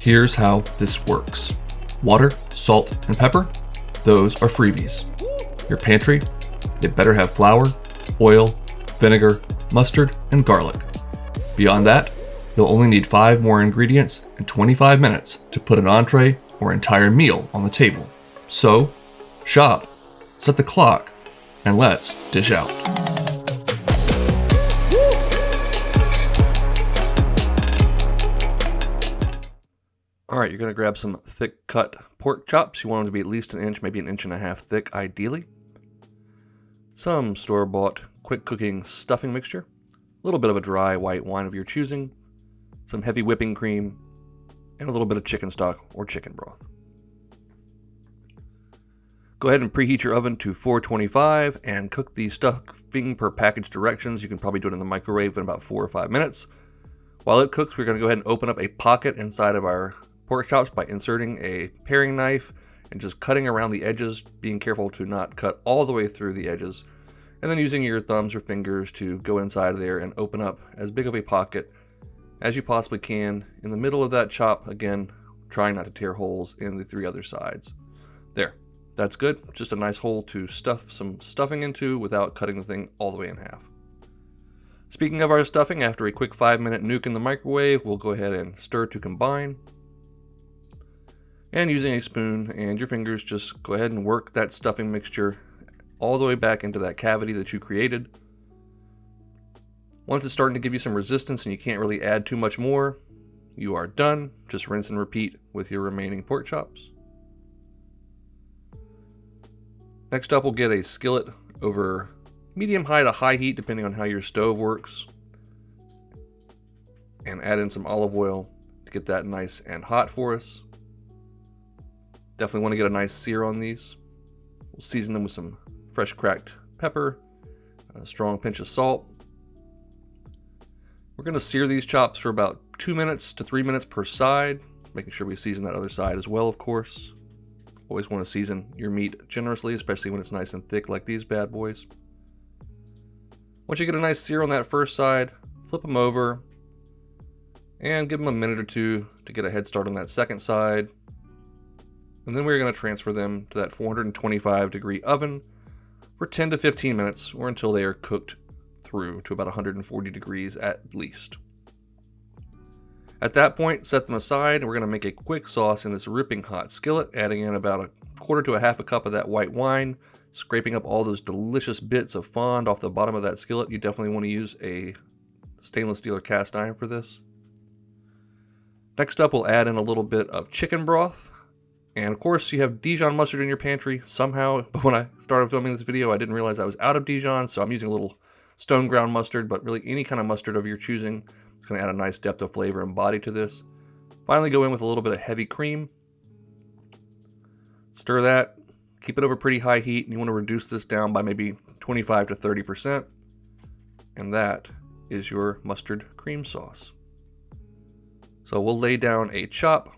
Here's how this works. Water, salt, and pepper, those are freebies. Your pantry, it better have flour, oil, vinegar, mustard, and garlic. Beyond that, you'll only need 5 more ingredients and 25 minutes to put an entree or entire meal on the table. So, shop, set the clock, and let's dish out. Alright, you're going to grab some thick cut pork chops. You want them to be at least 1 inch, maybe 1.5 inches thick ideally. Some store-bought quick cooking stuffing mixture. A little bit of a dry white wine of your choosing. Some heavy whipping cream. And a little bit of chicken stock or chicken broth. Go ahead and preheat your oven to 425 and cook the stuffing per package directions. You can probably do it in the microwave in about 4 or 5 minutes. While it cooks, we're going to go ahead and open up a pocket inside of our pork chops by inserting a paring knife and just cutting around the edges, being careful to not cut all the way through the edges, and then using your thumbs or fingers to go inside there and open up as big of a pocket as you possibly can in the middle of that chop, again trying not to tear holes in the 3 other sides. There. That's good. Just a nice hole to stuff some stuffing into without cutting the thing all the way in half. Speaking of our stuffing, after a quick 5-minute nuke in the microwave, we'll go ahead and stir to combine. And using a spoon and your fingers, just go ahead and work that stuffing mixture all the way back into that cavity that you created. Once it's starting to give you some resistance and you can't really add too much more, you are done. Just rinse and repeat with your remaining pork chops. Next up, we'll get a skillet over medium-high to high heat, depending on how your stove works. And add in some olive oil to get that nice and hot for us. Definitely want to get a nice sear on these. We'll season them with some fresh cracked pepper, a strong pinch of salt. We're going to sear these chops for about 2 minutes to 3 minutes per side, making sure we season that other side as well, of course. Always want to season your meat generously, especially when it's nice and thick like these bad boys. Once you get a nice sear on that first side, flip them over and give them a minute or two to get a head start on that second side. And then we're going to transfer them to that 425 degree oven for 10 to 15 minutes or until they are cooked through to about 140 degrees at least. At that point, set them aside, and we're going to make a quick sauce in this ripping hot skillet, adding in about 1/4 to 1/2 cup of that white wine, scraping up all those delicious bits of fond off the bottom of that skillet. You definitely want to use a stainless steel or cast iron for this. Next up, we'll add in a little bit of chicken broth. And of course, you have Dijon mustard in your pantry somehow. But when I started filming this video, I didn't realize I was out of Dijon, so I'm using a little stone ground mustard, but really any kind of mustard of your choosing. It's going to add a nice depth of flavor and body to this. Finally, go in with a little bit of heavy cream. Stir that. Keep it over pretty high heat, and you want to reduce this down by maybe 25 to 30%. And that is your mustard cream sauce. So we'll lay down a chop,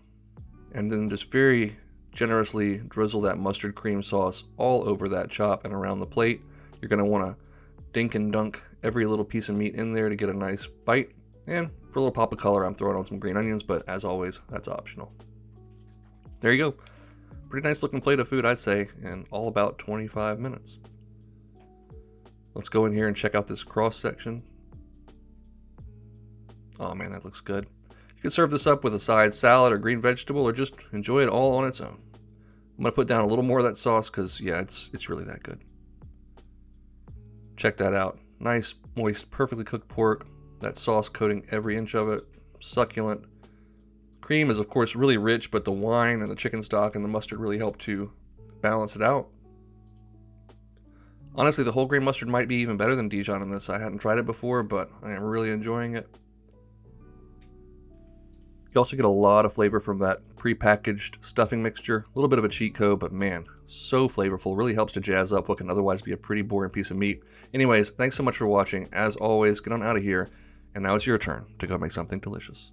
and then just very generously drizzle that mustard cream sauce all over that chop and around the plate. You're going to want to dink and dunk every little piece of meat in there to get a nice bite. And for a little pop of color, I'm throwing on some green onions, but as always, that's optional. There you go. Pretty nice looking plate of food, I'd say, in all about 25 minutes. Let's go in here and check out this cross section. Oh man, that looks good. You can serve this up with a side salad or green vegetable, or just enjoy it all on its own. I'm going to put down a little more of that sauce because, yeah, it's really that good. Check that out. Nice, moist, perfectly cooked pork. That sauce coating every inch of it. Succulent. Cream is, of course, really rich, but the wine and the chicken stock and the mustard really help to balance it out. Honestly, the whole grain mustard might be even better than Dijon in this. I hadn't tried it before, but I am really enjoying it. You also get a lot of flavor from that pre-packaged stuffing mixture. A little bit of a cheat code, but man, so flavorful. Really helps to jazz up what can otherwise be a pretty boring piece of meat. Anyways, thanks so much for watching. As always, get on out of here. And now it's your turn to go make something delicious.